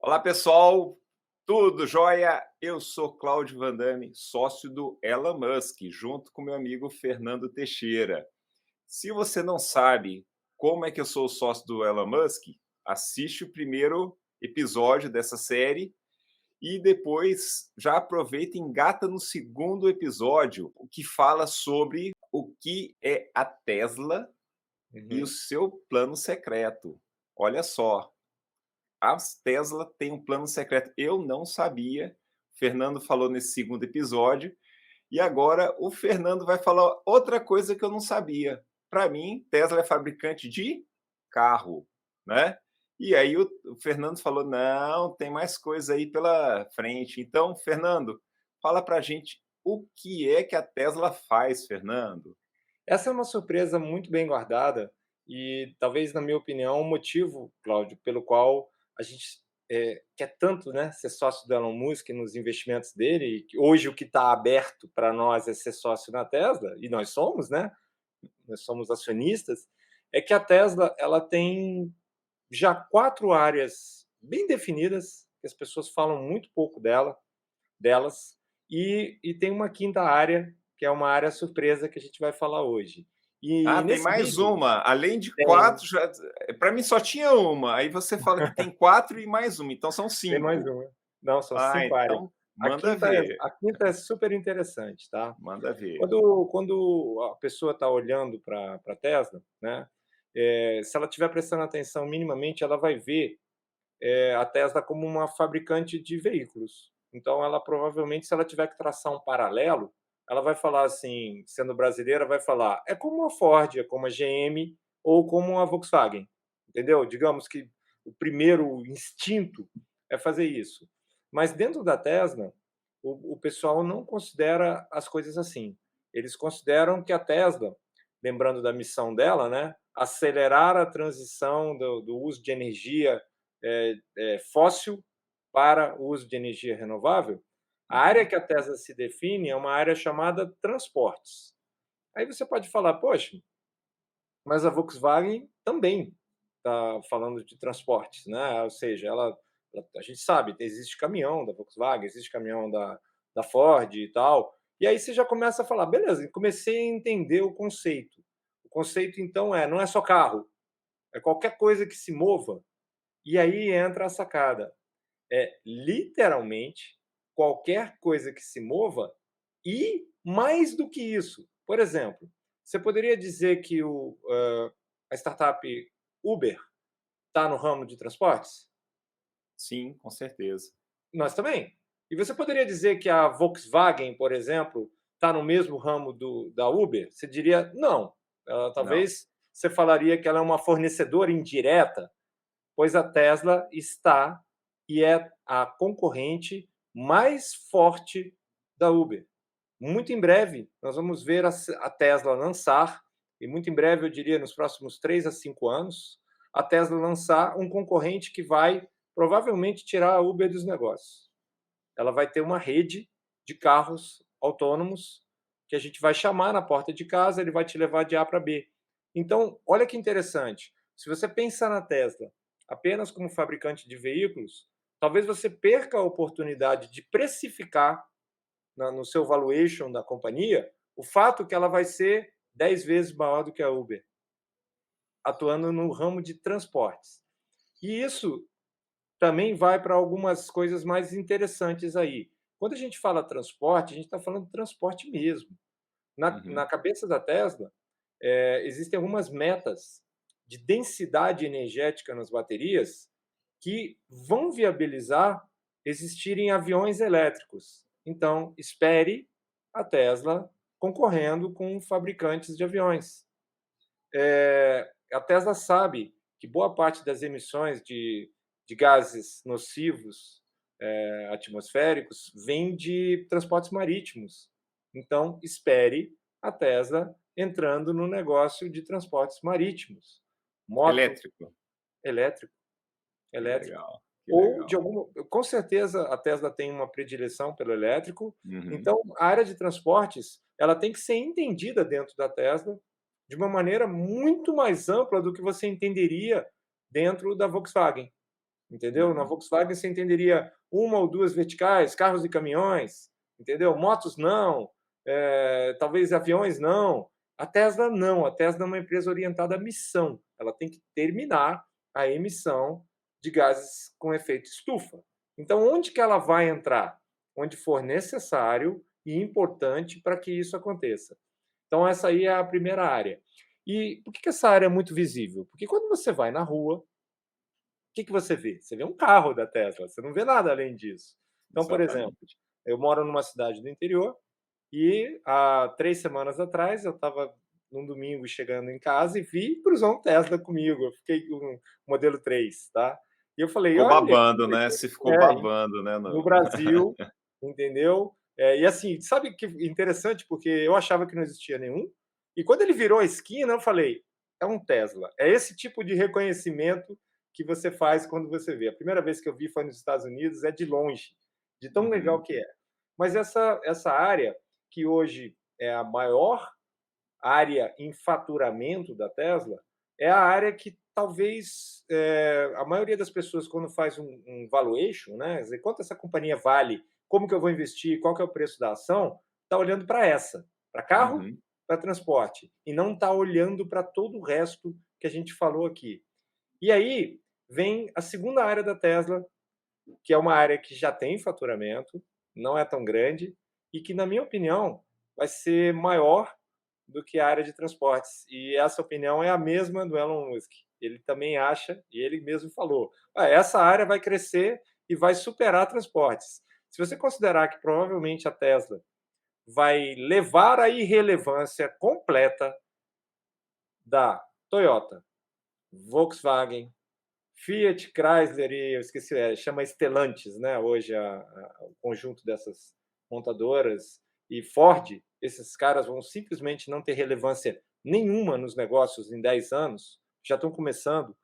Olá, pessoal, tudo jóia? Eu sou Cláudio Van Damme, sócio do Elon Musk, junto com meu amigo Fernando Teixeira. Se você não sabe como é que eu sou sócio do Elon Musk, assiste o primeiro episódio dessa série e depois já aproveita e engata no segundo episódio, o que fala sobre o que é a Tesla e o Uhum. seu plano secreto. Olha só, a Tesla tem um plano secreto. Eu não sabia. O Fernando falou nesse segundo episódio. E agora o Fernando vai falar outra coisa que eu não sabia. Para mim, Tesla é fabricante de carro, né? E aí o Fernando falou: não, tem mais coisa aí pela frente. Então, Fernando, fala para a gente o que é que a Tesla faz, Fernando. Essa é uma surpresa muito bem guardada e talvez, na minha opinião, o motivo, Cláudio, pelo qual a gente quer tanto, né, ser sócio do Elon Musk nos investimentos dele, e que hoje o que está aberto para nós é ser sócio na Tesla, e nós somos, né? Nós somos acionistas, é que a Tesla ela tem já 4 áreas bem definidas, que as pessoas falam muito pouco delas, e tem uma quinta área, que é uma área surpresa que a gente vai falar hoje. Ah, E tem nesse mais vídeo uma. Além de tem, quatro, já para mim só tinha uma. Aí você fala que tem quatro e mais uma, então são tem mais cinco. uma. Não, são Ah, 5 áreas. então A manda quinta é ver, a quinta é super interessante, tá. manda ver. Quando a pessoa está olhando para a Tesla, né, se ela estiver prestando atenção minimamente, ela vai ver, a Tesla como uma fabricante de veículos. Então ela provavelmente, se ela tiver que traçar um paralelo, ela vai falar assim, sendo brasileira, vai falar: "É como a Ford, é como a GM ou como a Volkswagen", entendeu? Digamos que o primeiro instinto é fazer isso. Mas dentro da Tesla, o pessoal não considera as coisas assim. Eles consideram que a Tesla, lembrando da missão dela, né, acelerar a transição do uso de energia fóssil para o uso de energia renovável, a área Uhum. que a Tesla se define é uma área chamada transportes. Aí você pode falar, poxa, mas a Volkswagen também está falando de transportes, né? Ou seja, a gente sabe, existe caminhão da Volkswagen, existe caminhão da Ford e tal. E aí você já começa a falar, beleza, comecei a entender o conceito. O conceito, então, não é só carro, é qualquer coisa que se mova. E aí entra a sacada. É literalmente qualquer coisa que se mova e mais do que isso. Por exemplo, você poderia dizer que a startup Uber está no ramo de transportes? Sim, com certeza. Nós também. E você poderia dizer que a Volkswagen, por exemplo, está no mesmo ramo da Uber? Você diria não. Não. Talvez você falaria que ela é uma fornecedora indireta, pois a Tesla está e é a concorrente mais forte da Uber. Muito em breve, nós vamos ver a Tesla lançar, e muito em breve, eu diria nos próximos 3 a 5 anos, a Tesla lançar um concorrente que vai provavelmente tirar a Uber dos negócios. Ela vai ter uma rede de carros autônomos que a gente vai chamar na porta de casa, ele vai te levar de A para B. Então, olha que interessante. Se você pensar na Tesla apenas como fabricante de veículos, talvez você perca a oportunidade de precificar no seu valuation da companhia o fato que ela vai ser 10 vezes maior do que a Uber, atuando no ramo de transportes. E isso também vai para algumas coisas mais interessantes aí. Quando a gente fala transporte, a gente está falando de transporte mesmo. Na Uhum. cabeça da Tesla, existem algumas metas de densidade energética nas baterias que vão viabilizar existirem aviões elétricos. Então, espere a Tesla concorrendo com fabricantes de aviões. A Tesla sabe que boa parte das emissões de gases nocivos atmosféricos vem de transportes marítimos. Então, espere a Tesla entrando no negócio de transportes marítimos, moto Elétrico. elétrico, Que elétrico. legal, que Ou de legal. alguma, com certeza a Tesla tem uma predileção pelo elétrico. Uhum. Então, a área de transportes, ela tem que ser entendida dentro da Tesla de uma maneira muito mais ampla do que você entenderia dentro da Volkswagen. entendeu? Na Uhum. Volkswagen você entenderia uma ou duas verticais, carros e caminhões, entendeu? Motos não, talvez aviões não. A Tesla não, a Tesla é uma empresa orientada à missão, ela tem que terminar a emissão de gases com efeito estufa. Então, onde que ela vai entrar? Onde for necessário e importante para que isso aconteça. Então, essa aí é a primeira área. E por que essa área é muito visível? Porque quando você vai na rua, o que você vê? Você vê um carro da Tesla, você não vê nada além disso. Então, por exemplo, Exatamente. eu moro numa cidade do interior e há 3 semanas atrás eu estava num domingo chegando em casa e vi cruzou um Tesla comigo. Eu fiquei com o modelo 3, tá? E eu falei: Ficou "Olha, babando, né, você ficou é, babando, né, no no Brasil", entendeu? E assim, sabe que interessante, porque eu achava que não existia nenhum, e quando ele virou a esquina, eu falei: "É um Tesla". É esse tipo de reconhecimento que você faz quando você vê. A primeira vez que eu vi foi nos Estados Unidos, é de longe, de tão legal Uhum. que é. Mas essa área, que hoje é a maior área em faturamento da Tesla, é a área que talvez a maioria das pessoas, quando faz um valuation, né, quer dizer, quanto essa companhia vale, como que eu vou investir, qual que é o preço da ação, está olhando para essa, para carro, Uhum. para transporte, e não está olhando para todo o resto que a gente falou aqui. E aí vem a segunda área da Tesla, que é uma área que já tem faturamento, não é tão grande, e que, na minha opinião, vai ser maior do que a área de transportes. E essa opinião é a mesma do Elon Musk. Ele também acha, e ele mesmo falou, essa área vai crescer e vai superar transportes. Se você considerar que provavelmente a Tesla vai levar a irrelevância completa da Toyota, Volkswagen, Fiat, Chrysler e eu esqueci, chama Stellantis, né? Hoje o conjunto dessas montadoras e Ford, esses caras vão simplesmente não ter relevância nenhuma nos negócios em 10 anos, já estão começando.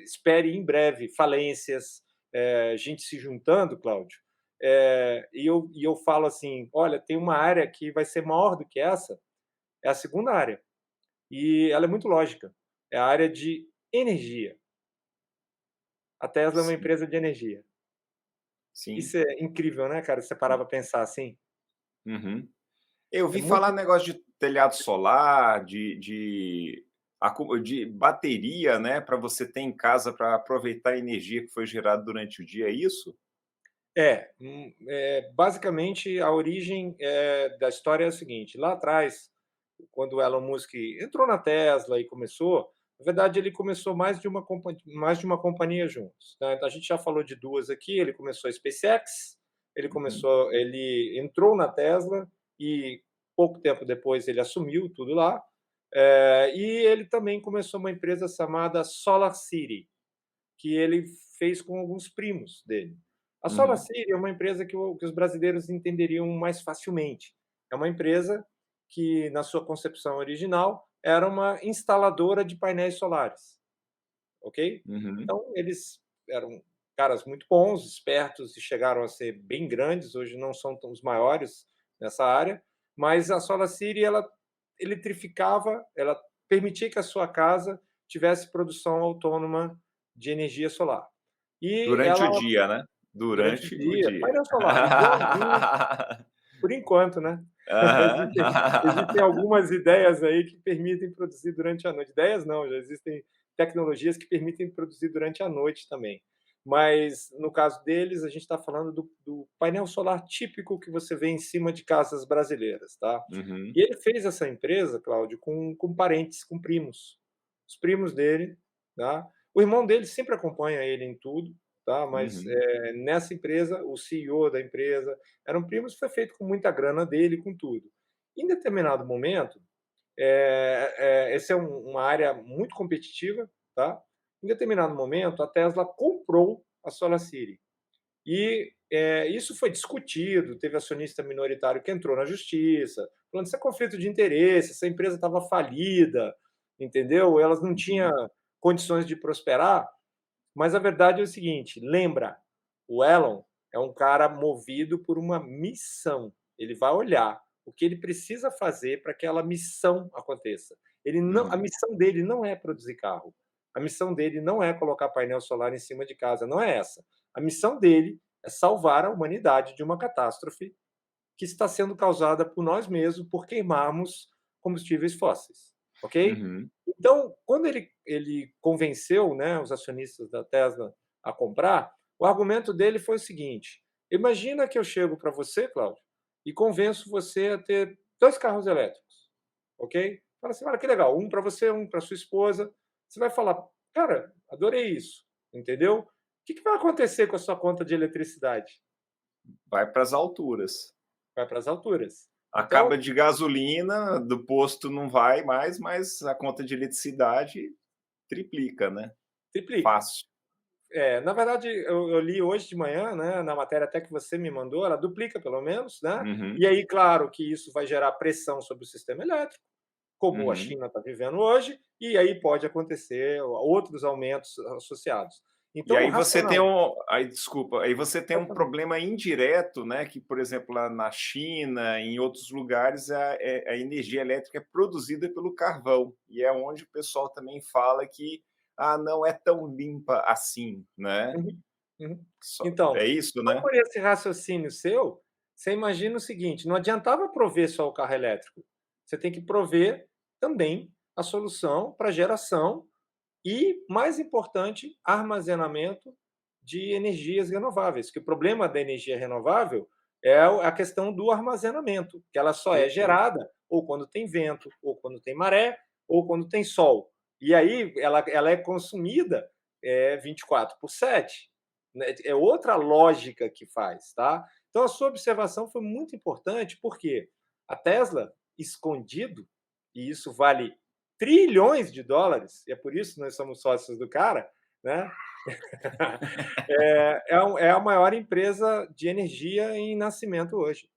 Espere em breve falências, gente se juntando, Cláudio. E eu falo assim: olha, tem uma área que vai ser maior do que essa, é a segunda área. E ela é muito lógica, é a área de energia. A Tesla é uma Sim, empresa de energia. sim. Isso é incrível, né, cara, se você parar pra pensar assim. Uhum. Eu É vi falar muito negócio de telhado solar, de bateria, né, para você ter em casa para aproveitar a energia que foi gerada durante o dia, é isso? basicamente a origem, da história é a seguinte: lá atrás, quando o Elon Musk entrou na Tesla e começou, na verdade ele começou mais de uma companhia juntos, né. Então a gente já falou de 2 aqui, ele começou a SpaceX, Uhum. ele entrou na Tesla e pouco tempo depois ele assumiu tudo lá, e ele também começou uma empresa chamada SolarCity, que ele fez com alguns primos dele. A Uhum. SolarCity é uma empresa que os brasileiros entenderiam mais facilmente. É uma empresa que, na sua concepção original, era uma instaladora de painéis solares, ok? Uhum. Então, eles eram caras muito bons, espertos e chegaram a ser bem grandes, hoje não são tão os maiores nessa área, mas a SolarCity, ela eletrificava, ela permitia que a sua casa tivesse produção autônoma de energia solar. E Durante ela, o dia, né? durante o Durante o dia, dia. painel solar, igualzinho, por enquanto, né? Aham. Existem algumas ideias aí que permitem produzir durante a noite. Ideias não, já existem tecnologias que permitem produzir durante a noite também. Mas no caso deles, a gente está falando do painel solar típico que você vê em cima de casas brasileiras, tá? Uhum. E ele fez essa empresa, Cláudio, com parentes, com primos. Os primos dele, tá? O irmão dele sempre acompanha ele em tudo, tá? Mas Uhum. nessa empresa, o CEO da empresa eram primos, foi feito com muita grana dele, com tudo. Em determinado momento, essa é uma área muito competitiva, tá? Em determinado momento, a Tesla comprou a SolarCity. E isso foi discutido, teve acionista minoritário que entrou na justiça, falando isso é conflito de interesse, essa empresa estava falida, entendeu? Elas não tinham Uhum. condições de prosperar, mas a verdade é o seguinte: lembra, o Elon é um cara movido por uma missão. Ele vai olhar o que ele precisa fazer para que aquela missão aconteça. Ele não, a Uhum. missão dele não é produzir carro. A missão dele não é colocar painel solar em cima de casa, não é essa. A missão dele é salvar a humanidade de uma catástrofe que está sendo causada por nós mesmos por queimarmos combustíveis fósseis, ok? Uhum. Então, quando ele convenceu, né, os acionistas da Tesla a comprar, o argumento dele foi o seguinte: imagina que eu chego para você, Cláudio, e convenço você a ter 2 carros elétricos, ok? Fala assim: olha que legal, um para você, um para sua esposa. Você vai falar: cara, adorei isso, entendeu? O que vai acontecer com a sua conta de eletricidade? Vai para as alturas. Vai para as alturas. Então, Acaba de gasolina, do posto não vai mais, mas a conta de eletricidade triplica, né? triplica. Fácil. Na verdade, eu li hoje de manhã, né, na matéria até que você me mandou, ela duplica pelo menos, né? Uhum, E aí, claro que isso vai gerar pressão sobre o sistema elétrico, como a uhum. China está vivendo hoje, e aí pode acontecer outros aumentos associados. E Então, o aí você tem racional. um aí desculpa, aí você tem Pode um falar. problema indireto, né, que, por exemplo, lá na China, em outros lugares, a energia elétrica é produzida pelo carvão, e é onde o pessoal também fala que: "Ah, não é tão limpa assim", né. Uhum, uhum. Só Então, é isso, só né? por esse raciocínio seu, você imagina o seguinte: não adiantava prover só o carro elétrico, você tem que prover também a solução para geração e, mais importante, armazenamento de energias renováveis, que o problema da energia renovável é a questão do armazenamento, que ela só é Perfeito. gerada ou quando tem vento, ou quando tem maré, ou quando tem sol. E aí ela é consumida 24/7. Né? É outra lógica que faz, tá? Então a sua observação foi muito importante, porque a Tesla, escondido, e isso vale trilhões de dólares, e é por isso que nós somos sócios do cara, né? É a maior empresa de energia em nascimento hoje.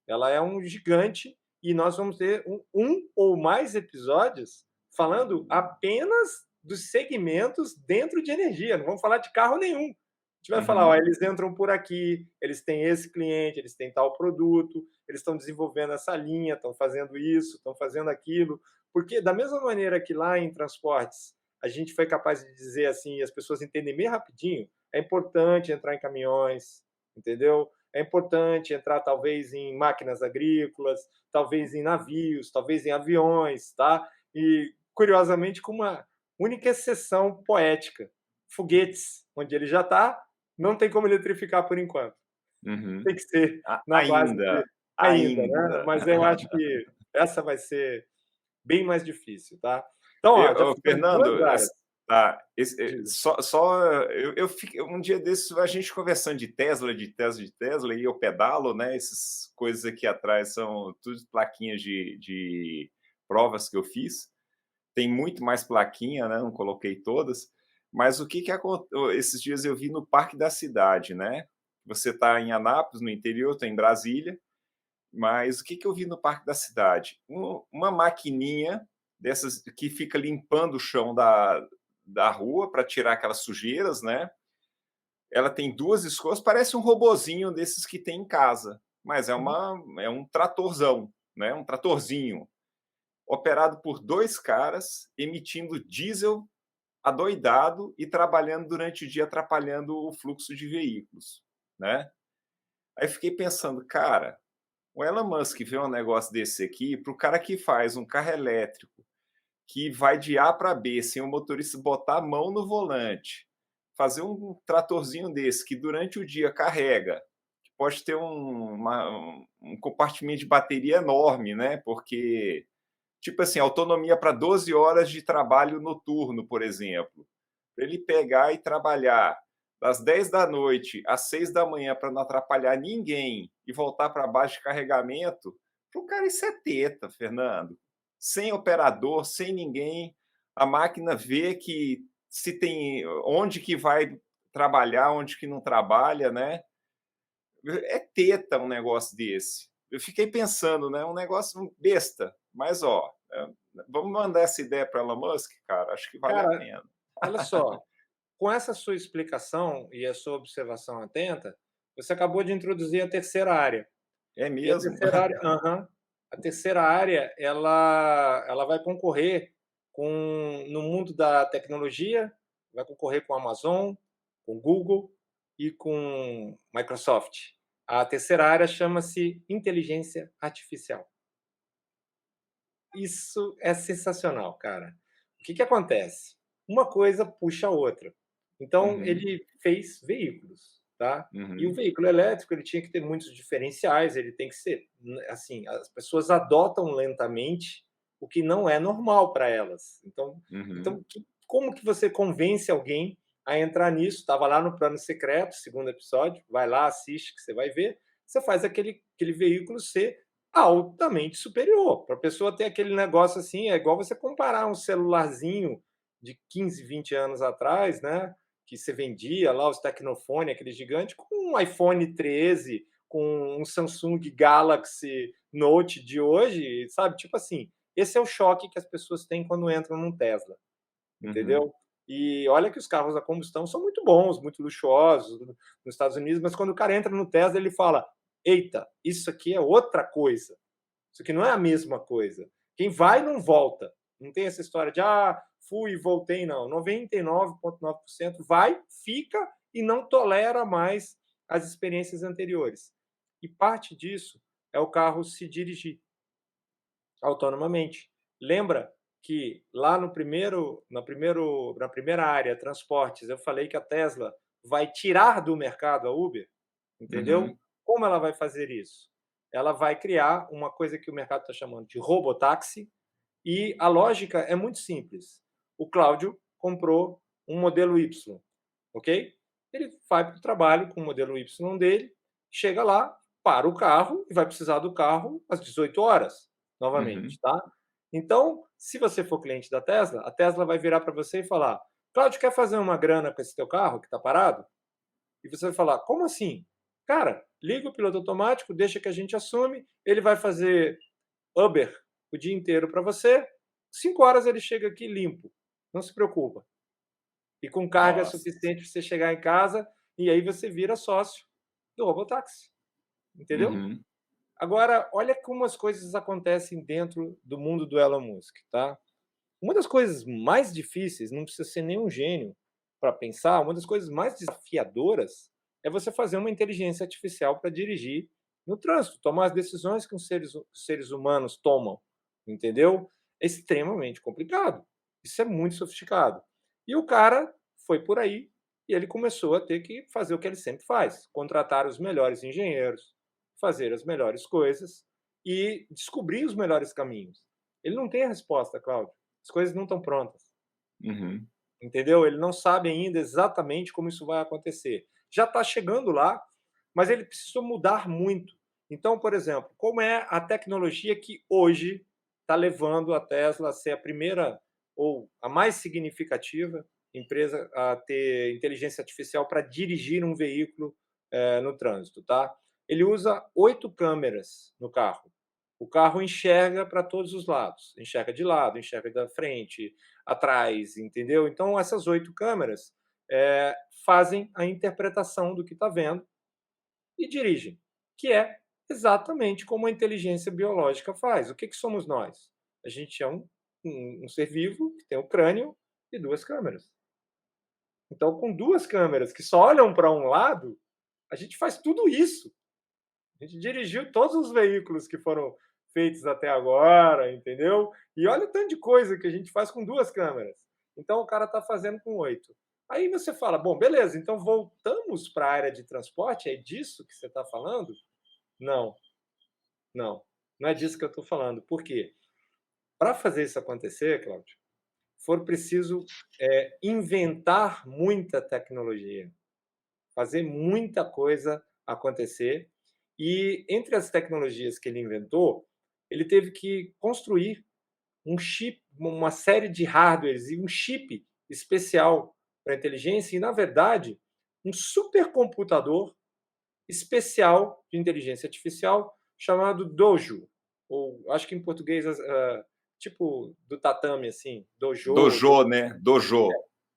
Ela é um gigante e nós vamos ter um ou mais episódios falando apenas dos segmentos dentro de energia. Não vamos falar de carro nenhum. A gente vai falar, ó, Uhum. eles entram por aqui, eles têm esse cliente, eles têm tal produto, eles estão desenvolvendo essa linha, estão fazendo isso, estão fazendo aquilo. Porque, da mesma maneira que lá em transportes a gente foi capaz de dizer assim, e as pessoas entendem meio rapidinho, é importante entrar em caminhões, entendeu? É importante entrar talvez em máquinas agrícolas, talvez em navios, talvez em aviões, tá? E curiosamente com uma única exceção poética, foguetes, onde ele já está, não tem como eletrificar por enquanto. Uhum. Tem que ser na base Ainda, de ainda, né? ainda. Mas eu acho que essa vai ser bem mais difícil, tá? Então, ó, já Ô, ficamos duas Fernando, áreas. tá, Diga. eu fiquei um dia desses, a gente conversando de Tesla, e eu pedalo, né? Essas coisas aqui atrás são tudo plaquinhas de provas que eu fiz. Tem muito mais plaquinha, né? Não coloquei todas. Mas o que que aconteceu? Esses dias eu vi no Parque da Cidade, né? Você está em Anápolis, no interior, estou em Brasília. Mas o que que eu vi no Parque da Cidade? Uma maquininha dessas que fica limpando o chão da rua para tirar aquelas sujeiras, né? Ela tem duas escovas, parece um robozinho desses que tem em casa, mas Uhum. é um tratorzão, né? Um tratorzinho, operado por dois caras, emitindo diesel adoidado e trabalhando durante o dia, atrapalhando o fluxo de veículos, né? Aí fiquei pensando, cara, o Elon Musk vê um negócio desse aqui, para o cara que faz um carro elétrico, que vai de A para B, sem o motorista botar a mão no volante, fazer um tratorzinho desse, que durante o dia carrega, que pode ter um compartimento de bateria enorme, né? Porque, tipo assim, autonomia para 12 horas de trabalho noturno, por exemplo. Para ele pegar e trabalhar das 10 da noite às 6 da manhã para não atrapalhar ninguém e voltar para baixo de carregamento, para o cara isso é teta, Fernando. Sem operador, sem ninguém, a máquina vê que se tem onde que vai trabalhar, onde que não trabalha, né? É teta um negócio desse. Eu fiquei pensando, né? Um negócio besta, mas ó, vamos mandar essa ideia para Elon Musk, cara. Acho que vale a Cara, pena. olha só, com essa sua explicação e a sua observação atenta, você acabou de introduzir a terceira área. É E a mesmo? terceira área, aham. A terceira área, ela vai concorrer no mundo da tecnologia, vai concorrer com a Amazon, com Google e com Microsoft. A terceira área chama-se inteligência artificial. Isso é sensacional, cara. O que acontece? Uma coisa puxa a outra. Então, Uhum. ele fez veículos, tá? E o Uhum. veículo elétrico, ele tinha que ter muitos diferenciais, ele tem que ser, assim, as pessoas adotam lentamente o que não é normal para elas. Uhum. Como que você convence alguém a entrar nisso? Estava lá no Plano Secreto, segundo episódio, vai lá, assiste que você vai ver. Você faz aquele veículo ser altamente superior. Para a pessoa ter aquele negócio assim, é igual você comparar um celularzinho de 15, 20 anos atrás, né? Que você vendia lá, os Tecnofone, aquele gigante, com um iPhone 13, com um Samsung Galaxy Note de hoje, sabe? Tipo assim, esse é o choque que as pessoas têm quando entram num Tesla, Uhum. entendeu? E olha que os carros a combustão são muito bons, muito luxuosos nos Estados Unidos, mas quando o cara entra no Tesla, ele fala: eita, isso aqui é outra coisa. Isso aqui não é a mesma coisa. Quem vai não volta. Não tem essa história de fui e voltei, não. 99,9% vai, fica e não tolera mais as experiências anteriores. E parte disso é o carro se dirigir autonomamente. Lembra que lá na primeira área, transportes, eu falei que a Tesla vai tirar do mercado a Uber? Entendeu? Uhum. Como ela vai fazer isso? Ela vai criar uma coisa que o mercado está chamando de robotáxi, e a lógica é muito simples. O Cláudio comprou um modelo Y, ok? Ele vai para o trabalho com o modelo Y dele, chega lá, para o carro e vai precisar do carro às 18 horas, Uhum. novamente, tá? Então, se você for cliente da Tesla, a Tesla vai virar para você e falar: Cláudio, quer fazer uma grana com esse teu carro que está parado? E você vai falar: como assim? Cara, liga o piloto automático, deixa que a gente assume, ele vai fazer Uber o dia inteiro para você, 5 horas ele chega aqui limpo, não se preocupa. E com carga Nossa. suficiente para você chegar em casa, e aí você vira sócio do Robotáxi, entendeu? Uhum. Agora, olha como as coisas acontecem dentro do mundo do Elon Musk, tá? Uma das coisas mais difíceis, não precisa ser nenhum gênio para pensar, uma das coisas mais desafiadoras é você fazer uma inteligência artificial para dirigir no trânsito, tomar as decisões que os seres humanos tomam, entendeu? É extremamente complicado. Isso é muito sofisticado. E o cara foi por aí e ele começou a ter que fazer o que ele sempre faz: contratar os melhores engenheiros, fazer as melhores coisas e descobrir os melhores caminhos. Ele não tem a resposta, Cláudio. As coisas não estão prontas, Uhum. entendeu? Ele não sabe ainda exatamente como isso vai acontecer. Já está chegando lá, mas ele precisou mudar muito. Então, por exemplo, como é a tecnologia que hoje está levando a Tesla a ser a primeira ou a mais significativa empresa a ter inteligência artificial para dirigir um veículo no trânsito, tá? Ele usa 8 câmeras no carro. O carro enxerga para todos os lados, enxerga de lado, enxerga da frente, atrás, entendeu? Então, essas 8 câmeras fazem a interpretação do que está vendo e dirigem, que é exatamente como a inteligência biológica faz. O que somos nós? A gente é um ser vivo que tem o crânio e 2 câmeras. Então, com 2 câmeras que só olham para um lado, a gente faz tudo isso. A gente dirigiu todos os veículos que foram feitos até agora, entendeu? E olha o tanto de coisa que a gente faz com 2 câmeras. Então o cara está fazendo com 8. Aí você fala: bom, beleza, então voltamos para a área de transporte? É disso que você está falando? Não, não. Não é disso que eu estou falando. Por quê? Para fazer isso acontecer, Cláudio, for preciso inventar muita tecnologia, fazer muita coisa acontecer. E entre as tecnologias que ele inventou, ele teve que construir um chip, uma série de hardwares e um chip especial para inteligência e, na verdade, um supercomputador especial de inteligência artificial chamado Dojo, ou acho que em português tipo do tatame assim, Dojo, Dojo, né? Dojo.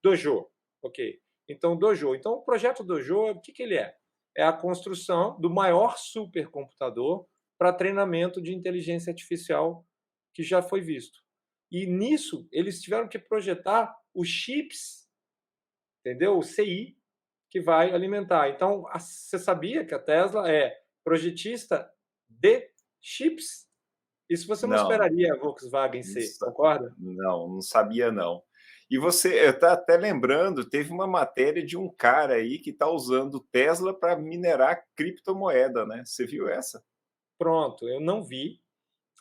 Dojo, ok. Então, Dojo. Então, o projeto Dojo, o que ele é? É a construção do maior supercomputador para treinamento de inteligência artificial que já foi visto. E nisso eles tiveram que projetar os chips, entendeu? O CI que vai alimentar. Então, você sabia que a Tesla é projetista de chips? Isso você não Não, esperaria a Volkswagen não ser, sa concorda? não sabia não. E você eu tá até lembrando, teve uma matéria de um cara aí que está usando Tesla para minerar criptomoeda, né, você viu essa? Pronto, eu não vi.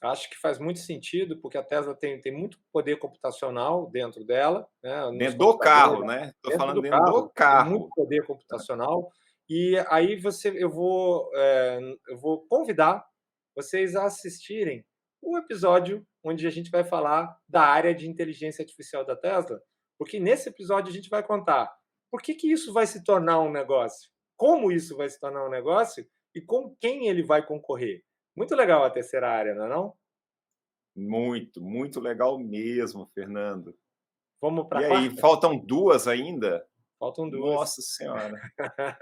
Acho que faz muito sentido, porque a Tesla tem muito poder computacional dentro dela, né, nos Dentro do computadores, carro, né, tô dentro falando do dentro do carro, tem muito carro. poder computacional. E aí eu vou convidar vocês a assistirem o episódio onde a gente vai falar da área de inteligência artificial da Tesla, porque nesse episódio a gente vai contar por que isso vai se tornar um negócio, como isso vai se tornar um negócio e com quem ele vai concorrer. Muito legal a terceira área, não é não? Muito, muito legal mesmo, Fernando. Vamos para E a aí, quarta? faltam 2 ainda? Faltam duas. Nossa senhora.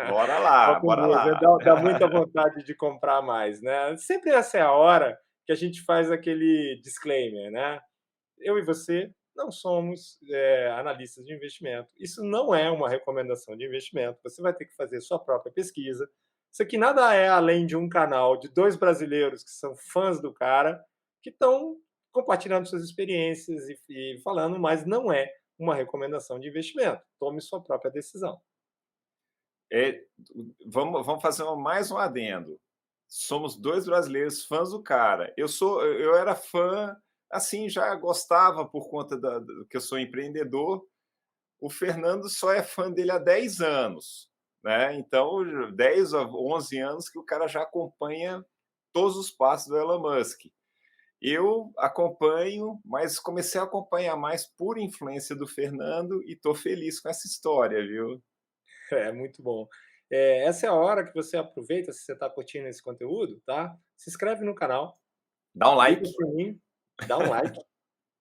Bora lá, Faltam bora duas. lá. Dá muita vontade de comprar mais, né? Sempre essa é a hora que a gente faz aquele disclaimer, né? Eu e você não somos analistas de investimento. Isso não é uma recomendação de investimento. Você vai ter que fazer sua própria pesquisa. Isso aqui nada é além de um canal de dois brasileiros que são fãs do cara, que estão compartilhando suas experiências e falando, mas não é uma recomendação de investimento. Tome sua própria decisão. É, vamos fazer mais um adendo. Somos 2 brasileiros fãs do cara. Eu era fã, assim, já gostava por conta da que eu sou empreendedor. O Fernando só é fã dele há 10 anos, né, então 10 a 11 anos que o cara já acompanha todos os passos do Elon Musk. Eu acompanho, mas comecei a acompanhar mais por influência do Fernando e estou feliz com essa história, viu. É muito bom. Essa é a hora que você aproveita, se você está curtindo esse conteúdo, tá? Se inscreve no canal, Dá um liga o like. sininho, dá um like,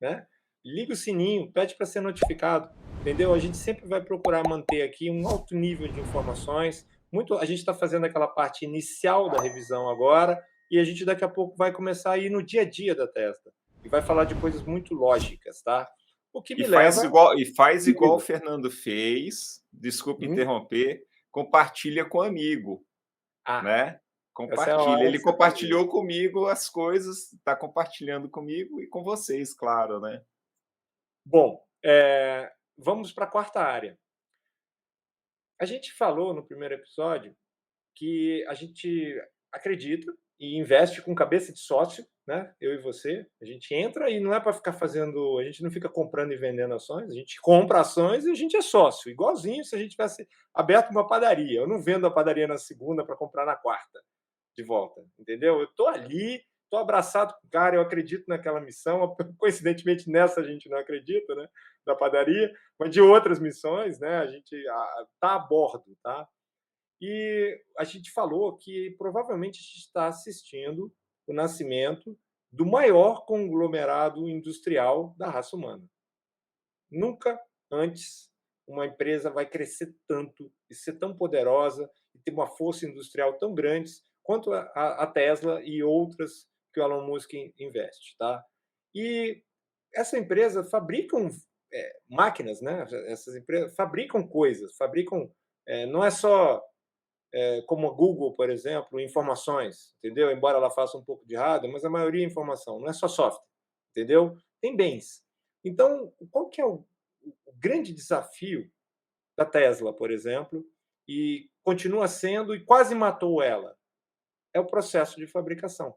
né? Liga o sininho, pede para ser notificado, entendeu? A gente sempre vai procurar manter aqui um alto nível de informações. Muito, a gente está fazendo aquela parte inicial da revisão agora e a gente daqui a pouco vai começar a ir no dia a dia da Tesla e vai falar de coisas muito lógicas, tá? O que E me leva, faz igual o diga. Fernando fez, desculpe Hum? interromper, compartilha com amigo, Ah, né. essa é a Compartilha. hora de Ele você fazer. compartilhou comigo as coisas, está compartilhando comigo e com vocês, claro, né. Bom, vamos para a quarta área. A gente falou no primeiro episódio que a gente acredita e investe com cabeça de sócio, né? Eu e você. A gente entra e não é para ficar fazendo. A gente não fica comprando e vendendo ações, a gente compra ações e a gente é sócio, igualzinho se a gente tivesse aberto uma padaria. Eu não vendo a padaria na segunda para comprar na quarta de volta, entendeu? Eu estou ali, estou abraçado com o cara, eu acredito naquela missão. Coincidentemente, nessa a gente não acredita, né? Da padaria, mas de outras missões, né? A gente está a bordo, tá? E a gente falou que provavelmente a gente está assistindo o nascimento do maior conglomerado industrial da raça humana. Nunca antes uma empresa vai crescer tanto e ser tão poderosa e ter uma força industrial tão grande quanto a Tesla e outras que o Elon Musk investe, tá? E essa empresa fabricam máquinas, né? Essas empresas fabricam coisas, fabricam não é só como a Google, por exemplo, informações, entendeu? Embora ela faça um pouco de hardware, mas a maioria é informação, não é só software, entendeu? Tem bens. Então, qual que é o grande desafio da Tesla, por exemplo, e continua sendo e quase matou ela? É o processo de fabricação.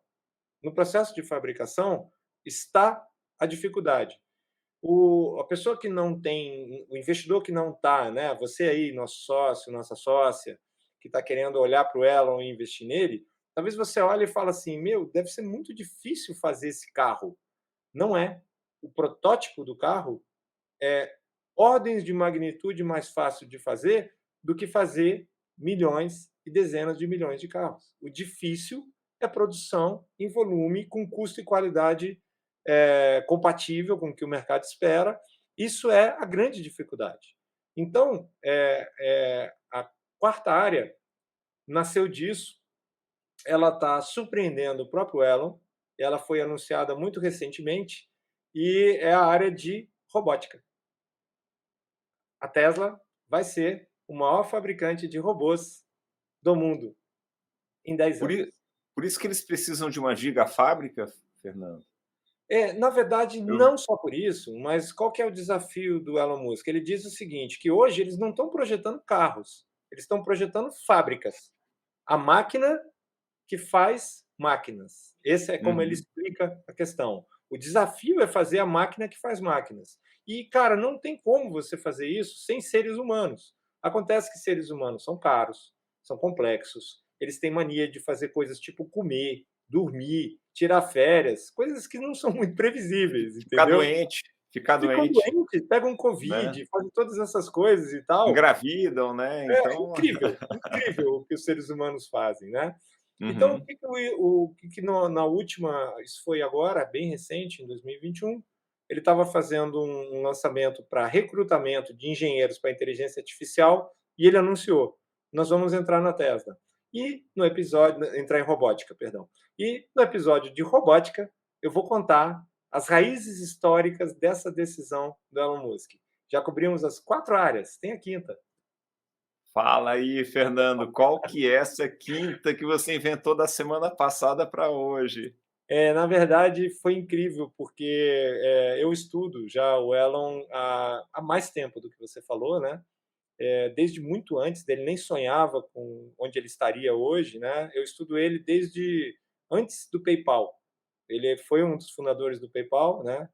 No processo de fabricação está a dificuldade. A pessoa que não tem, o investidor que não está, né? Você aí, nosso sócio, nossa sócia, que está querendo olhar para o Elon e investir nele, talvez você olhe e fale assim: meu, deve ser muito difícil fazer esse carro. Não é. O protótipo do carro é ordens de magnitude mais fácil de fazer do que fazer milhões e dezenas de milhões de carros. O difícil é a produção em volume, com custo e qualidade compatível com o que o mercado espera. Isso é a grande dificuldade. Então, a quarta área nasceu disso. Ela está surpreendendo o próprio Elon. Ela foi anunciada muito recentemente e é a área de robótica. A Tesla vai ser o maior fabricante de robôs do mundo em 10 Por, anos. i- por isso que eles precisam de uma gigafábrica, Fernando. Na verdade, Eu- não só por isso, mas qual que é o desafio do Elon Musk? Ele diz o seguinte, que hoje eles não estão projetando carros, eles estão projetando fábricas. A máquina que faz máquinas. Esse é como ele Uhum. explica a questão. O desafio é fazer a máquina que faz máquinas. E, cara, não tem como você fazer isso sem seres humanos. Acontece que seres humanos são caros, são complexos, eles têm mania de fazer coisas tipo comer, dormir, tirar férias, coisas que não são muito previsíveis, Ficar entendeu? doente, ficar Ficam doente, doentes, pegam né? Covid, fazem todas essas coisas e tal. Engravidam, né? É Então, incrível, incrível o que os seres humanos fazem, né? Então, o uhum. que que na última, isso foi agora, bem recente, em 2021, ele estava fazendo um lançamento para recrutamento de engenheiros para inteligência artificial e ele anunciou: nós vamos entrar na Tesla. E no episódio, entrar em robótica, perdão. E no episódio de robótica, eu vou contar as raízes históricas dessa decisão do Elon Musk. Já cobrimos as 4 áreas, tem a quinta. Fala aí, Fernando, qual que é essa quinta que você inventou da semana passada para hoje? Na verdade, foi incrível, porque eu estudo já o Elon há mais tempo do que você falou, né? Desde muito antes dele, nem sonhava com onde ele estaria hoje, né? Eu estudo ele desde antes do PayPal. Ele foi um dos fundadores do PayPal, né?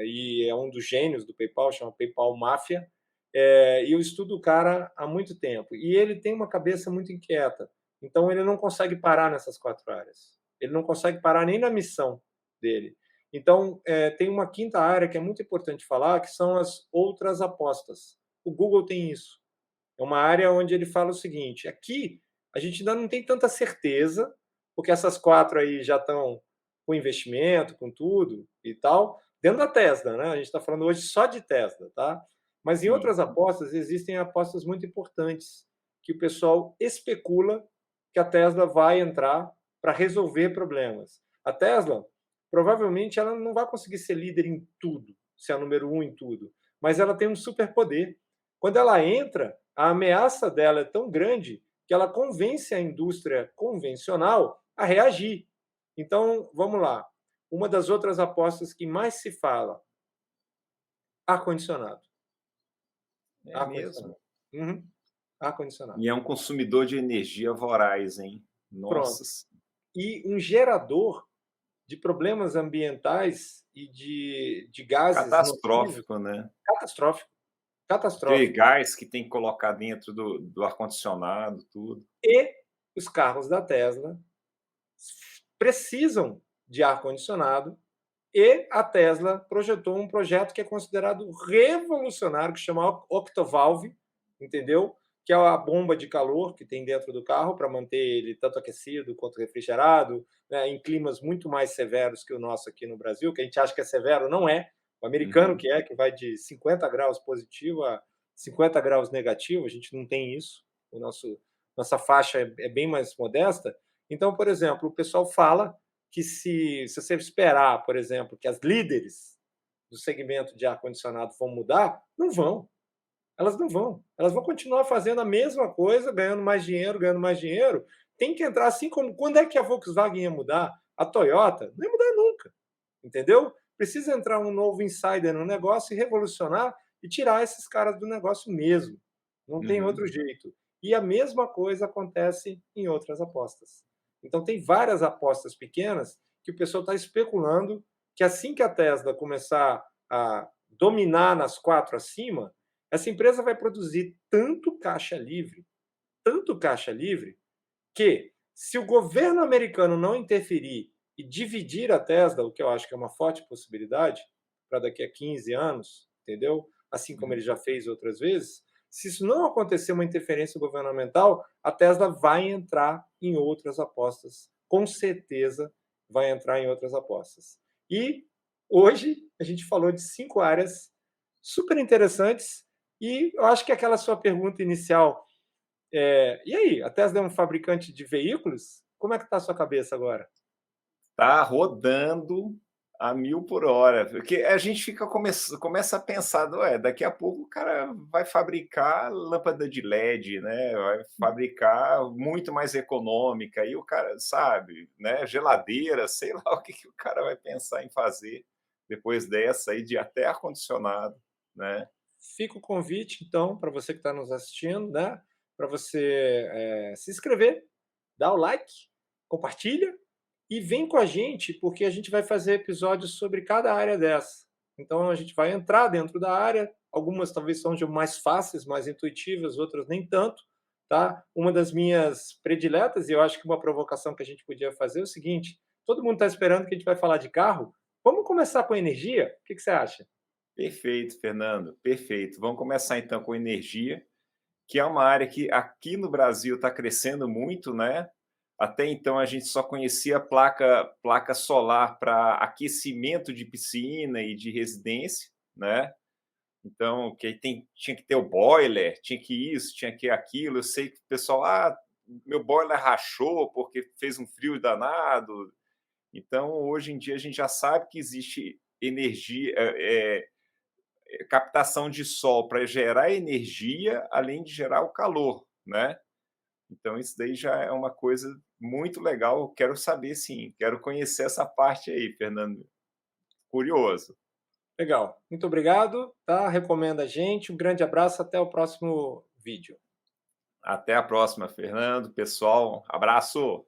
E é um dos gênios do PayPal, chama PayPal Máfia. E eu estudo o cara há muito tempo. E ele tem uma cabeça muito inquieta. Então, ele não consegue parar nessas 4 áreas. Ele não consegue parar nem na missão dele. Então, tem uma quinta área que é muito importante falar, que são as outras apostas. O Google tem isso. É uma área onde ele fala o seguinte: aqui a gente ainda não tem tanta certeza, porque essas 4 aí já estão com investimento, com tudo e tal, dentro da Tesla, né? A gente está falando hoje só de Tesla, tá? Mas em Sim. outras apostas existem apostas muito importantes que o pessoal especula que a Tesla vai entrar para resolver problemas. A Tesla provavelmente ela não vai conseguir ser líder em tudo, ser a número 1 em tudo, mas ela tem um superpoder. Quando ela entra, a ameaça dela é tão grande que ela convence a indústria convencional a reagir. Então, vamos lá. Uma das outras apostas que mais se fala, ar-condicionado. É mesmo. Ar-condicionado. Uhum. Ar-condicionado. E é um consumidor de energia voraz, hein? Pronto. Nossa, E um gerador de problemas ambientais e de gases nocivos catastrófico, né? catastrófico. Aquele Catastrófico. gás que tem que colocar dentro do ar-condicionado, tudo. E os carros da Tesla precisam de ar-condicionado. E a Tesla projetou um projeto que é considerado revolucionário, que chama Octovalve, entendeu? Que é a bomba de calor que tem dentro do carro para manter ele tanto aquecido quanto refrigerado, né, em climas muito mais severos que o nosso aqui no Brasil, que a gente acha que é severo, não é. O americano Uhum. que vai de 50 graus positivo a 50 graus negativo, a gente não tem isso. Nossa faixa é bem mais modesta. Então, por exemplo, o pessoal fala que se você esperar, por exemplo, que as líderes do segmento de ar-condicionado vão mudar, não vão. Elas não vão. Elas vão continuar fazendo a mesma coisa, ganhando mais dinheiro, ganhando mais dinheiro. Tem que entrar assim como quando é que a Volkswagen ia mudar? A Toyota? Não ia mudar nunca. Entendeu? Precisa entrar um novo insider no negócio e revolucionar e tirar esses caras do negócio mesmo. Não tem Uhum. outro jeito. E a mesma coisa acontece em outras apostas. Então, tem várias apostas pequenas que o pessoal está especulando que assim que a Tesla começar a dominar nas 4 acima, essa empresa vai produzir tanto caixa livre, que se o governo americano não interferir e dividir a Tesla, o que eu acho que é uma forte possibilidade para daqui a 15 anos, entendeu? Assim como ele Uhum. já fez outras vezes, se isso não acontecer uma interferência governamental, a Tesla vai entrar em outras apostas. Com certeza vai entrar em outras apostas. E hoje a gente falou de 5 áreas super interessantes e eu acho que aquela sua pergunta inicial, e aí, a Tesla é um fabricante de veículos? Como é que está a sua cabeça agora? Tá rodando A 1000 por hora, porque a gente começa a pensar, ué, daqui a pouco o cara vai fabricar lâmpada de LED, né, vai fabricar muito mais econômica, e o cara, sabe, né, geladeira, sei lá o que que o cara vai pensar em fazer depois dessa aí de até ar-condicionado, né. Fica o convite, então, para você que está nos assistindo, né? Para você se inscrever, dar o like, compartilha e vem com a gente, porque a gente vai fazer episódios sobre cada área dessa. Então a gente vai entrar dentro da área, algumas talvez sejam mais fáceis, mais intuitivas, outras nem tanto, tá? Uma das minhas prediletas, e eu acho que uma provocação que a gente podia fazer é o seguinte: todo mundo está esperando que a gente vai falar de carro, vamos começar com energia? O que que você acha? Perfeito, Fernando, perfeito. Vamos começar então com energia, que é uma área que aqui no Brasil está crescendo muito, né. Até então a gente só conhecia placa solar para aquecimento de piscina e de residência, né. Então, que aí tinha que ter o boiler, tinha que isso, tinha que aquilo. Eu sei que o pessoal: "Ah, meu boiler rachou porque fez um frio danado". Então, hoje em dia a gente já sabe que existe energia, captação de sol para gerar energia, além de gerar o calor, né. Então isso daí já é uma coisa muito legal, eu quero saber sim, quero conhecer essa parte aí, Fernando, curioso. Legal. Muito obrigado, tá? Recomenda a gente. Um grande abraço, até o próximo vídeo. Até a próxima, Fernando, pessoal, abraço.